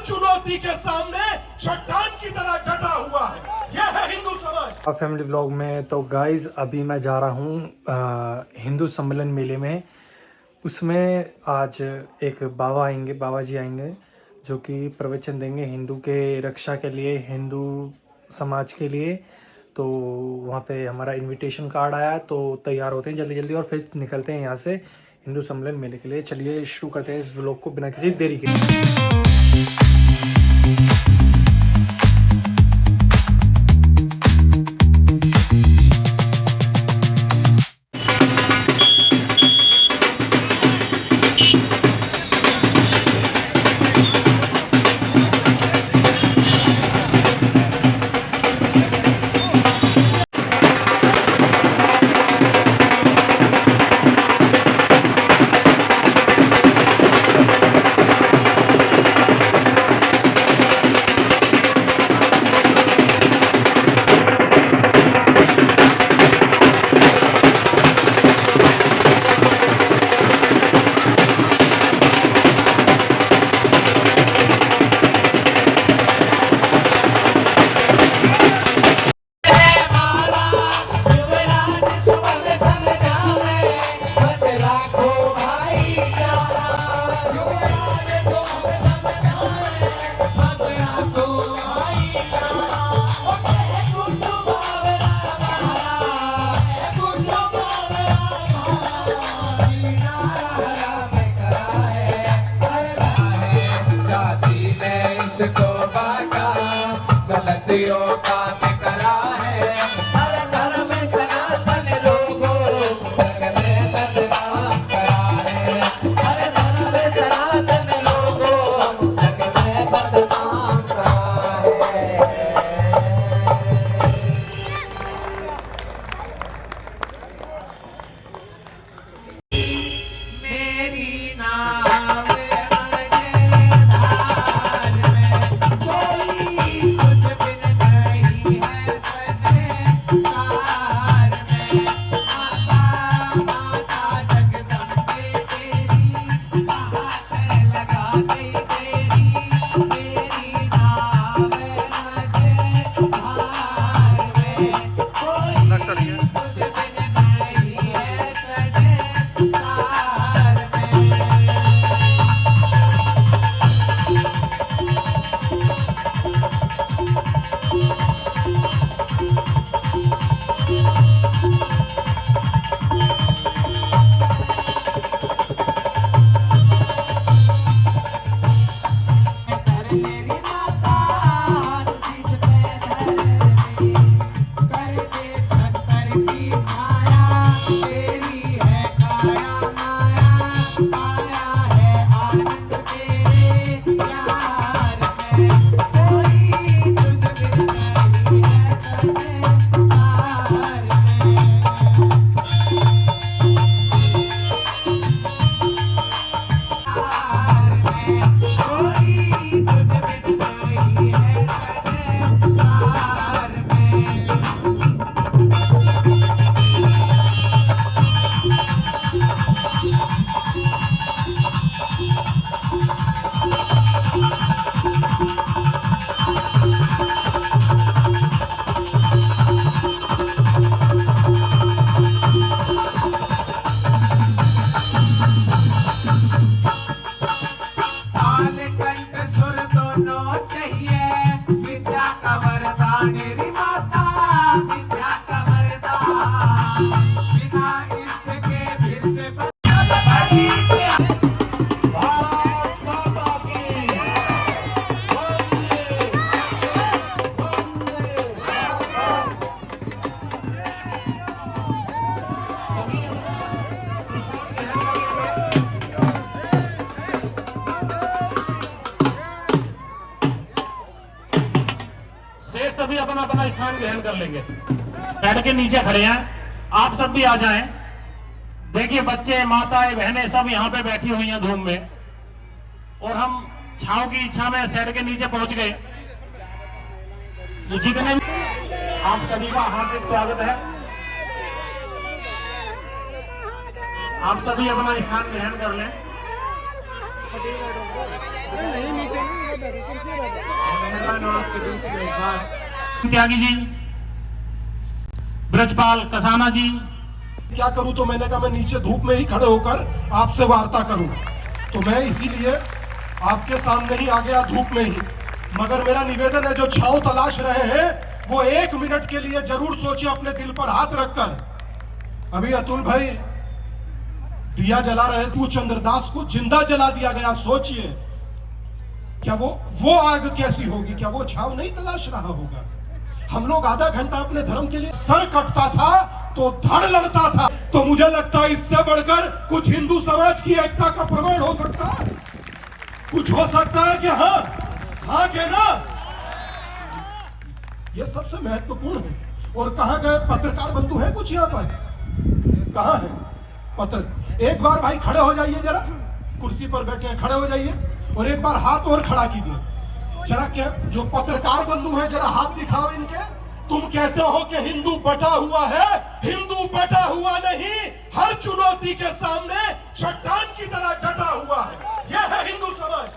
चुनौती के सामने चट्टान की तरह डटा हुआ है। यह है हिंदू समाज। फैमिली व्लॉग में तो गाइस अभी मैं जा रहा हूँ हिंदू सम्मेलन मेले में। उसमें आज एक बाबा जी आएंगे जो कि प्रवचन देंगे हिंदू के रक्षा के लिए, हिंदू समाज के लिए। तो वहाँ पे हमारा इनविटेशन कार्ड आया, तो तैयार होते हैं जल्दी जल्दी और फिर निकलते हैं यहाँ से हिंदू सम्मेलन मेले के लिए। चलिए शुरू करते हैं इस व्लॉग को बिना किसी देरी के। गलतियों का बिकरा है हर घर में सनातन लोगों में बदनाम करा है हर घर में सनातन लोगों में बदनाम करा है। मेरी नाम सभी अपना अपना स्थान ग्रहण कर लेंगे। बेड के नीचे खड़े हैं, आप सब भी आ जाएं। देखिए बच्चे, माताएं, बहनें सब यहाँ पे बैठी हुई हैं धूम में, और हम छाव की इच्छा में सेट के नीचे पहुंच गए। जितने आप सभी का हार्दिक स्वागत है। आप सभी अपना स्थान ग्रहण कर लें। त्यागी जी, ब्रजपाल कसाना जी। क्या करूं, तो मैंने कहा मैं नीचे धूप में ही खड़े होकर आपसे वार्ता करूं, तो मैं इसीलिए आपके सामने ही आ गया धूप में ही। मगर मेरा निवेदन है, जो छांव तलाश रहे हैं वो 1 मिनट के लिए जरूर सोचे अपने दिल पर हाथ रखकर। अभी अतुल भाई दिया जला रहे थे, चंद्रदास को जिंदा जला दिया गया। सोचिए क्या वो आग कैसी होगी, क्या वो छांव नहीं तलाश रहा होगा। हम लोग आधा घंटा अपने धर्म के लिए सर कटता था तो धड़ लड़ता था, तो मुझे लगता है इससे बढ़कर कुछ हिंदू समाज की एकता का प्रमाण हो सकता है, कुछ हो सकता है कि हाँ के ना। ये सबसे महत्वपूर्ण है। और कहां गए पत्रकार बंधु हैं कुछ यहाँ पर, कहां है पत्र? एक बार भाई खड़े हो जाइए, जरा कुर्सी पर बैठे हैं, खड़े हो जाइए और एक बार हाथ और खड़ा कीजिए जरा। क्या जो पत्रकार बंधु हैं जरा हाथ दिखाओ इनके। तुम कहते हो कि हिंदू बटा हुआ है, हिंदू बटा हुआ नहीं, हर चुनौती के सामने चट्टान की तरह डटा हुआ है। यह है हिंदू समाज।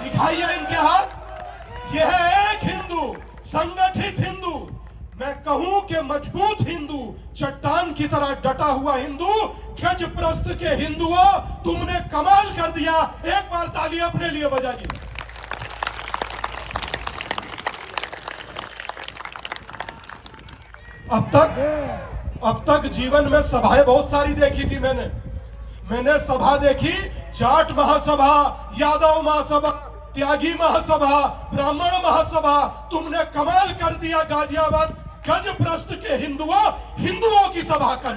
दिखाइए इनके हाथ। यह है एक हिंदू, संगठित हिंदू, मैं कहूं कि मजबूत हिंदू, चट्टान की तरह डटा हुआ हिंदू, गज प्रस्थ के हिंदुओं, तुमने कमाल कर दिया। एक बार ताली अपने लिए बजाइए। अब तक जीवन में सभाएं बहुत सारी देखी थी मैंने सभा देखी, जाट महासभा, यादव महासभा, त्यागी महासभा, ब्राह्मण महासभा। तुमने कमाल कर दिया गाजियाबाद गज प्रस्थ के हिंदुओं की सभा कर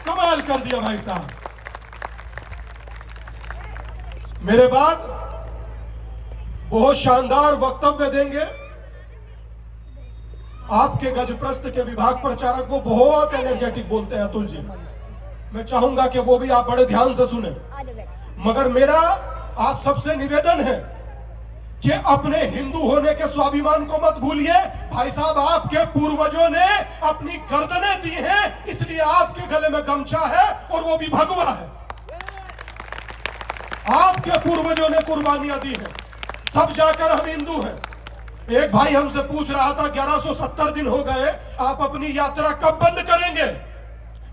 कमाल कर दिया भाई साहब। मेरे बाद बहुत शानदार वक्तव्य देंगे आपके गजप्रस्थ के विभाग प्रचारक, वो बहुत एनर्जेटिक बोलते हैं अतुल जी। मैं चाहूंगा कि वो भी आप बड़े ध्यान से सुने। मगर मेरा आप सबसे निवेदन है कि अपने हिंदू होने के स्वाभिमान को मत भूलिए। भाई साहब, आपके पूर्वजों ने अपनी गर्दनें दी हैं, इसलिए आपके गले में गमछा है और वो भी भगवा है। आपके पूर्वजों ने कुर्बानियां दी हैं, तब जाकर हम हिंदू हैं। एक भाई हमसे पूछ रहा था 1170 दिन हो गए, आप अपनी यात्रा कब बंद करेंगे?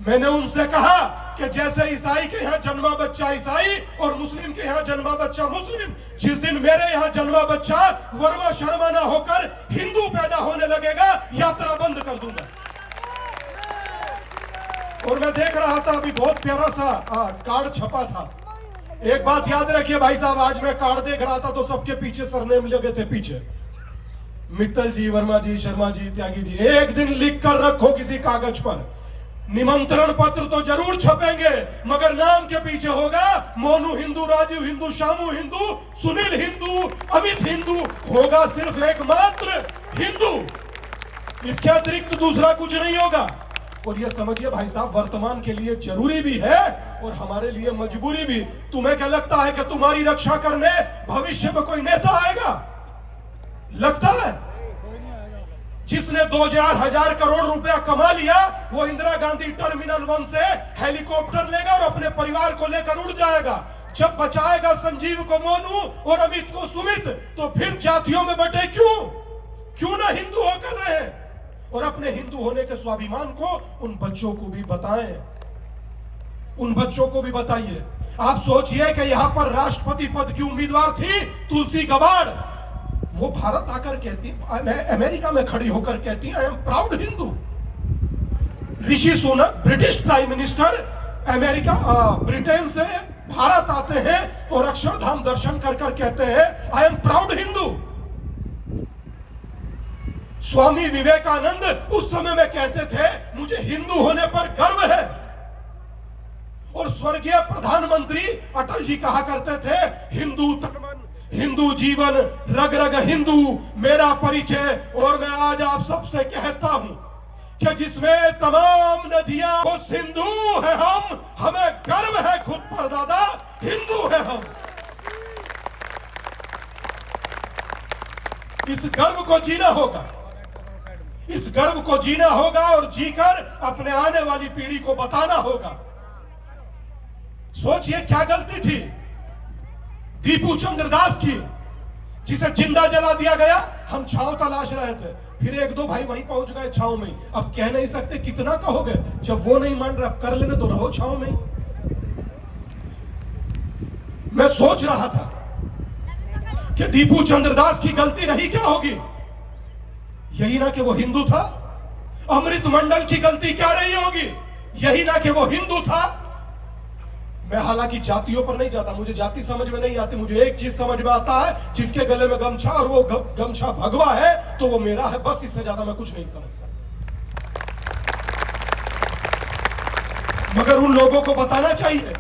मैंने उनसे कहा कि जैसे ईसाई के यहाँ जन्मा बच्चा ईसाई और मुस्लिम के यहाँ जन्मा बच्चा मुस्लिम, जिस दिन मेरे यहाँ जन्मा बच्चा वर्मा शर्मा ना होकर हिंदू पैदा होने लगेगा, यात्रा बंद कर दूंगा। और मैं देख रहा था अभी बहुत प्यारा सा कार्ड छपा था। एक बात याद रखिए भाई साहब, आज मैं कार्ड देख रहा था तो सबके पीछे सरनेम लगे थे, पीछे मित्तल जी, वर्मा जी, शर्मा जी, त्यागी जी। एक दिन लिख कर रखो किसी कागज पर, निमंत्रण पत्र तो जरूर छपेंगे, मगर नाम के पीछे होगा मोनू हिंदू, राजू हिंदू, शामू हिंदू, सुनील हिंदू, अमित हिंदू, होगा सिर्फ एकमात्र हिंदू। इसके अतिरिक्त दूसरा कुछ नहीं होगा। और ये समझिए भाई साहब, वर्तमान के लिए जरूरी भी है और हमारे लिए मजबूरी भी। तुम्हें क्या लगता है कि तुम्हारी रक्षा करने भविष्य में कोई नेता आएगा? लगता है? जिसने 2000 करोड़ रुपया कमा लिया, वो इंदिरा गांधी टर्मिनल 1 से हेलीकॉप्टर लेगा और अपने परिवार को लेकर उड़ जाएगा। जब बचाएगा संजीव को मोनू और अमित को सुमित, तो फिर जातियों में बटे क्यों ना हिंदू होकर रहे। और अपने हिंदू होने के स्वाभिमान को उन बच्चों को भी बताएं, उन बच्चों को भी बताइए। आप सोचिए कि यहां पर राष्ट्रपति पद की उम्मीदवार थी तुलसी गबाड़, वो भारत आकर कहती, अमेरिका में खड़ी होकर कहती, I am proud Hindu. Rishi Sunak, British prime minister, Britain से भारत आते हैं और अक्षरधाम दर्शन कर कहते हैं, I am proud Hindu. Swami Vivekananda उस समय में कहते थे, मुझे हिंदू होने पर गर्व है। और स्वर्गीय प्रधानमंत्री अटल जी कहा करते थे, हिंदू तन मन, हिंदू जीवन, रग रग हिंदू मेरा परिचय। और मैं आज आप सबसे कहता हूं कि जिसमें तमाम नदियां वो सिंधु है हम, हमें गर्व है खुद पर दादा, हिंदू है हम। इस गर्व को जीना होगा, इस गर्व को जीना होगा और जीकर अपने आने वाली पीढ़ी को बताना होगा सोचिए क्या गलती थी दीपू चंद्र दास की, जिसे जिंदा जला दिया गया। हम छांव तलाश रहे थे, फिर एक दो भाई वहीं पहुंच गए छांव में। अब कह नहीं सकते कितना कहोगे, जब वो नहीं मान रहे अब कर लेने तो रहो छांव में। मैं सोच रहा था कि दीपू चंद्र दास की गलती रही क्या होगी, यही ना कि वो हिंदू था। अमृत मंडल की गलती क्या रही होगी, यही ना कि वो हिंदू था। मैं हालांकि जातियों पर नहीं जाता, मुझे जाति समझ में नहीं आती। मुझे एक चीज समझ में आता है, जिसके गले में गमछा और वो गमछा भगवा है तो वो मेरा है, बस। इससे ज्यादा मैं कुछ नहीं समझता। मगर उन लोगों को बताना चाहिए,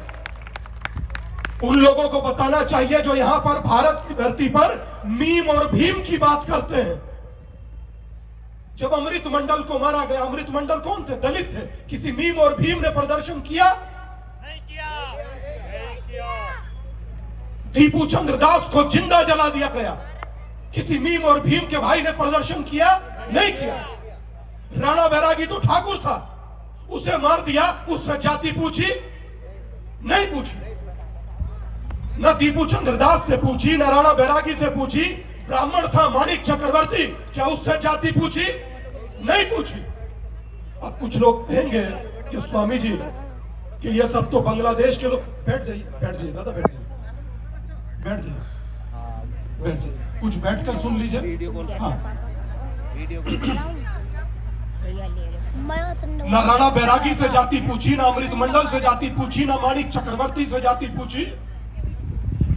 उन लोगों को बताना चाहिए जो यहां पर भारत की धरती पर मीम और भीम की बात करते हैं। जब अमृत मंडल को मारा गया, अमृत मंडल कौन थे? दलित थे। किसी मीम और भीम ने प्रदर्शन किया? नहीं किया। दीपू चंद्र दास को जिंदा जला दिया गया, किसी मीम और भीम के भाई ने प्रदर्शन किया? नहीं किया। राणा बैरागी तो ठाकुर था, उसे मार दिया, उससे जाति पूछी? नहीं पूछी। न दीपू चंद्र दास से पूछी, न राणा बैरागी से पूछी। ब्राह्मण था माणिक चक्रवर्ती, क्या उससे जाति पूछी? नहीं पूछी। अब कुछ लोग कहेंगे कि स्वामी जी कि ये सब तो बांग्लादेश के लोग। बैठ जाइए, बैठ जाइए दादा, बैठ जाइए, बैठ जाइए, बैठ जाइए, कुछ बैठकर सुन लीजिए। हाँ, न राणा बैरागी से जाति पूछी, न अमृत मंडल से जाति पूछी, न माणिक चक्रवर्ती से जाति पूछी,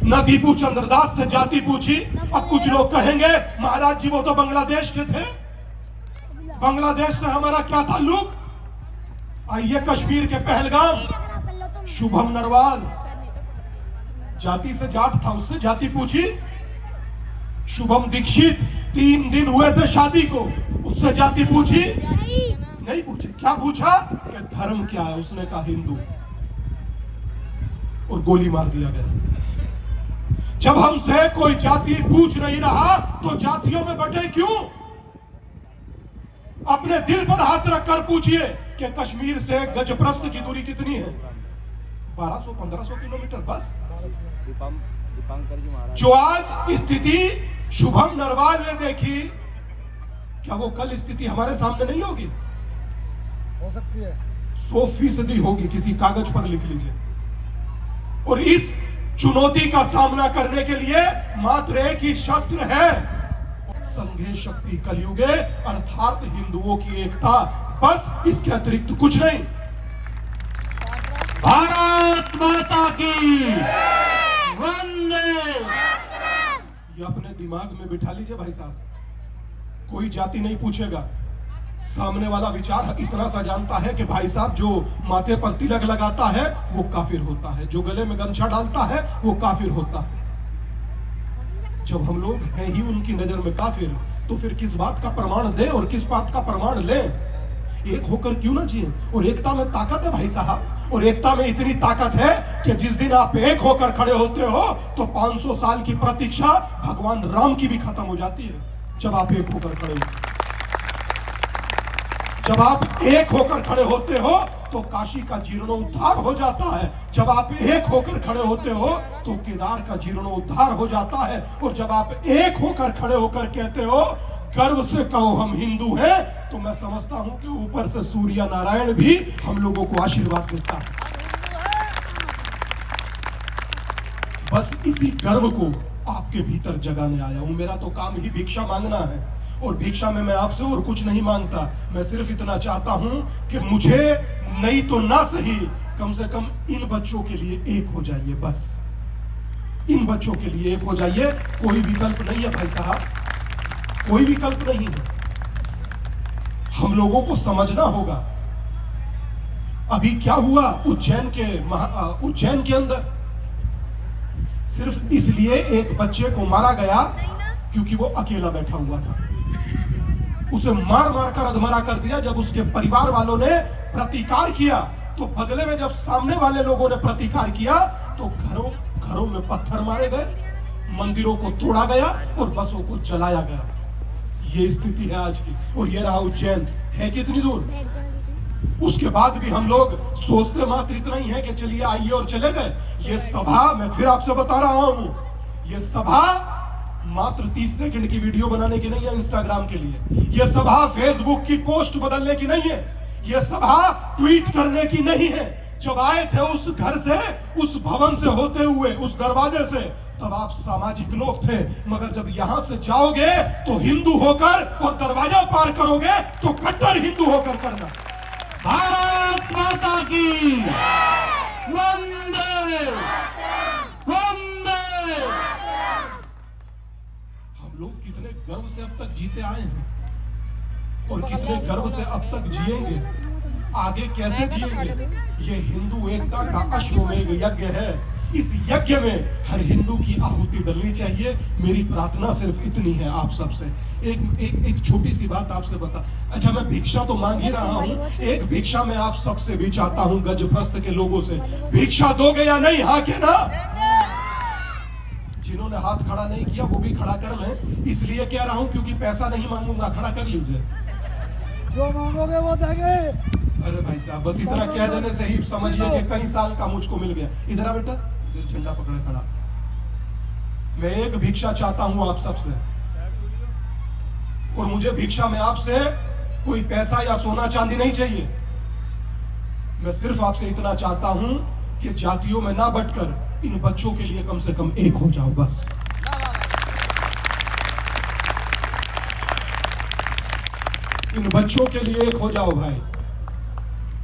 न दीपू चंद्र दास से जाति पूछी। अब कुछ लोग कहेंगे महाराज जी वो तो बांग्लादेश के थे, बांग्लादेश से हमारा क्या ताल्लुक। आइए कश्मीर के पहलगाम, शुभम नरवाल जाति से जाट था, उससे जाति पूछी। शुभम दीक्षित 3 दिन हुए थे शादी को, उससे जाति पूछी? नहीं पूछी। क्या पूछा कि धर्म क्या है, उसने कहा हिंदू, और गोली मार दिया गया। जब हमसे कोई जाति पूछ नहीं रहा तो जातियों में बटे क्यों? अपने दिल पर हाथ रखकर पूछिए कि कश्मीर से गजप्रस्थ की दूरी कितनी है? 1200-1500 किलोमीटर बस। जो आज स्थिति शुभम नरवाल ने देखी, क्या वो कल स्थिति हमारे सामने नहीं होगी? हो सकती है, 100% होगी। किसी कागज पर लिख लीजिए। और इस चुनौती का सामना करने के लिए मात्र एक ही शस्त्र है, संघे शक्ति कलयुगे, अर्थात हिंदुओं की एकता। बस, इसके अतिरिक्त कुछ नहीं। भारत माता की वंदे। ये अपने दिमाग में बिठा लीजिए भाई साहब, कोई जाति नहीं पूछेगा। सामने वाला विचार इतना सा जानता है कि भाई साहब जो माथे पर तिलक लगाता है वो काफिर होता है, जो गले में गमछा डालता है वो काफिर होता है। जब हम लोग हैं ही उनकी नजर में काफिर, तो फिर किस बात का प्रमाण दें और किस बात का प्रमाण लें? एक होकर क्यों ना जिए। और एकता में ताकत है भाई साहब, और एकता में इतनी ताकत है कि जिस दिन आप एक होकर खड़े होते हो तो 500 साल की प्रतीक्षा भगवान राम की भी खत्म हो जाती है। जब आप एक होकर खड़े हो, जब आप एक होकर खड़े होते हो तो काशी का जीर्णोद्धार हो जाता है। जब आप एक होकर खड़े होते हो तो केदार का जीर्णोद्धार हो जाता है। और जब आप एक होकर खड़े होकर कहते हो गर्व से कहो हम हिंदू हैं, तो मैं समझता हूं कि ऊपर से सूर्य नारायण भी हम लोगों को आशीर्वाद देता है। बस इसी गर्व को आपके भीतर जगाने आया हूं। मेरा तो काम ही भिक्षा मांगना है, और भिक्षा में मैं आपसे और कुछ नहीं मांगता। मैं सिर्फ इतना चाहता हूं कि मुझे नहीं तो ना सही, कम से कम इन बच्चों के लिए एक हो जाइए। बस इन बच्चों के लिए एक हो जाइए। कोई विकल्प नहीं है भाई साहब, कोई विकल्प नहीं है। हम लोगों को समझना होगा। अभी क्या हुआ उज्जैन के अंदर, सिर्फ इसलिए एक बच्चे को मारा गया क्योंकि वो अकेला बैठा हुआ था। उसे मार मार कर अधमरा कर दिया। जब उसके परिवार वालों ने प्रतिकार किया तो बदले में जब सामने वाले लोगों ने प्रतिकार किया तो घरों में पत्थर मारे गए, मंदिरों को तोड़ा गया और बसों को जलाया गया। ये स्थिति है आज की। और ये रहा उज्जैन, है कितनी दूर। उसके बाद भी हम लोग सोचते मात्र इतना ही है कि चलिए आइए और चले गए। ये सभा, मैं फिर आपसे बता रहा हूं, ये सभा मात्र 30 सेकंड की वीडियो बनाने की नहीं है इंस्टाग्राम के लिए। ये सभा फेसबुक की पोस्ट बदलने की नहीं है। ये सभा ट्वीट करने की नहीं है। जब आए थे उस घर से, उस भवन से होते हुए, उस दरवाजे से, तब आप सामाजिक लोग थे, मगर जब यहां से जाओगे तो हिंदू होकर और दरवाजा पार करोगे तो कट्टर हिंदू होकर करना। भारत माता की वंदे वंदे। हम लोग कितने गर्व से अब तक जीते आए हैं और कितने गर्व से अब तक जिएंगे, आगे कैसे जिएंगे। ये हिंदू एकता का अश्वमेध यज्ञ है। इस यज्ञ में हर हिंदू की आहुति डलनी चाहिए। मेरी प्रार्थना सिर्फ इतनी है आप सबसे। एक छोटी सी बात आपसे बता, अच्छा मैं भिक्षा तो मांग ही रहा हूं, एक भिक्षा मैं आप सबसे भी चाहता हूं, गजप्रस्थ के लोगों से। भिक्षा दोगे या नहीं? हाँ के ना? जिन्होंने हाथ खड़ा नहीं किया वो भी खड़ा कर लें। इसलिए कह रहा हूं क्योंकि पैसा नहीं मांगूंगा, खड़ा कर लीजिए। जो मांगोगे वो देंगे। अरे भाई साहब, बस इतना कह देने से ही समझिए कि कई साल का मुझको मिल गया। इधर आ बेटा, झंडा पकड़े खड़ा। मैं एक भिक्षा चाहता हूं आप सबसे, और मुझे भिक्षा में आपसे कोई पैसा या सोना चांदी नहीं चाहिए। मैं सिर्फ आपसे इतना चाहता हूं कि जातियों में ना बंटकर इन बच्चों के लिए कम से कम एक हो जाओ। बस इन बच्चों के लिए एक हो जाओ भाई।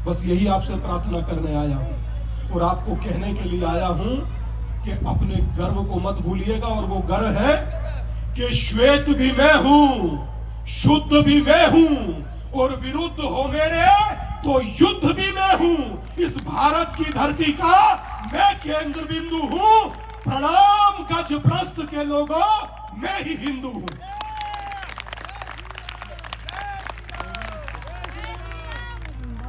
बस यही आपसे प्रार्थना करने आया हूं और आपको कहने के लिए आया हूं कि अपने गर्व को मत भूलिएगा। और वो गर्व है कि श्वेत भी मैं हूं, शुद्ध भी मैं हूं, और विरुद्ध हो मेरे तो युद्ध भी मैं हूं। इस भारत की धरती का मैं केंद्र बिंदु हूं। प्रणाम गजप्रस्थ के लोगों, मैं ही हिंदू हूं।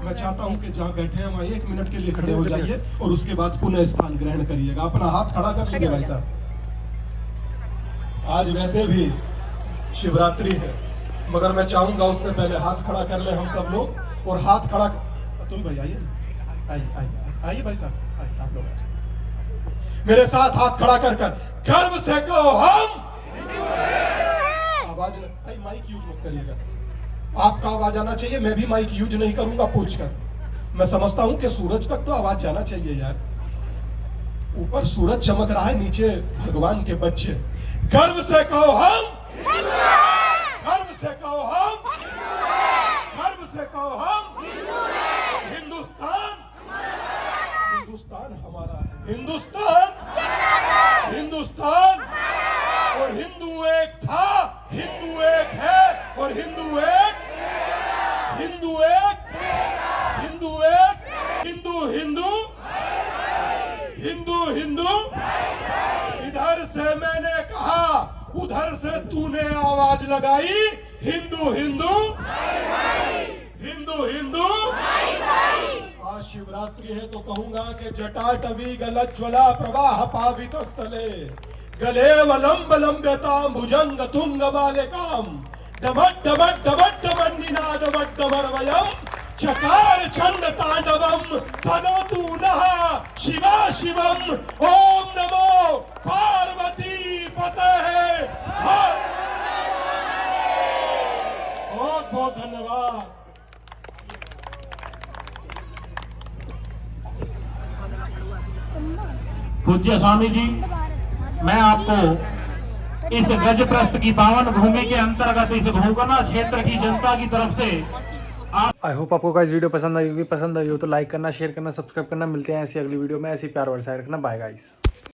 मैं चाहता हूं कि जहां बैठे हैं वहां 1 मिनट के लिए खड़े हो जाइए और उसके बाद पुनः स्थान ग्रहण करिएगा। अपना हाथ खड़ा कर लीजिए भाई साहब। आज वैसे भी शिवरात्रि है, मगर मैं चाहूंगा उससे पहले हाथ खड़ा कर ले हम सब लोग। और हाथ खड़ा, तुम भाई आइए, आइए भाई साहब, आइए आप लोग आइए। मेरे साथ हाथ खड़ा कर गर्व से कहो हम। आवाज माइक यूज मत करिएगा, आपका आवाज आना चाहिए। मैं भी माइक यूज नहीं करूंगा पूछकर। मैं समझता हूं कि सूरज तक तो आवाज जाना चाहिए यार। ऊपर सूरज चमक रहा है, नीचे भगवान के बच्चे। गर्व से कहो हम, गर्व से कहो हम, गर्व से कहो हम। हिंदुस्तान, हिंदुस्तान हमारा है। हिंदुस्तान, हिंदुस्तान। और हिंदू एक था, हिंदू एक है, और हिंदू एक, हिंदू एक, हिंदू एक, हिंदू हिंदू, हिंदू हिंदू। इधर से मैंने कहा, उधर से तूने आवाज लगाई। हिंदू हिंदू, हिंदू हिंदू। आज शिवरात्रि है तो कहूंगा कि जटाटवी गलज्ज्वला प्रवाह पावित स्थले गलेवलंब लंब्यतां भुजंग तुंग बालिकां डमट डमट डमट डमट निनाद वड्डमरवयं चकार चंड तांडवं तनोतु नः शिवा शिवं। ओम नमो पार्वती पतये। बहुत बहुत धन्यवाद। पूज्य स्वामी जी, मैं आपको इस गजप्रस्थ की पावन भूमि के अंतर्गत इस भूगना क्षेत्र की जनता की तरफ से आई होप आपको गाइस वीडियो पसंद आई होगी। पसंद आई हो तो लाइक करना, शेयर करना, सब्सक्राइब करना। मिलते हैं ऐसी अगली वीडियो में। ऐसी प्यार वर्षाए रखना। Bye guys.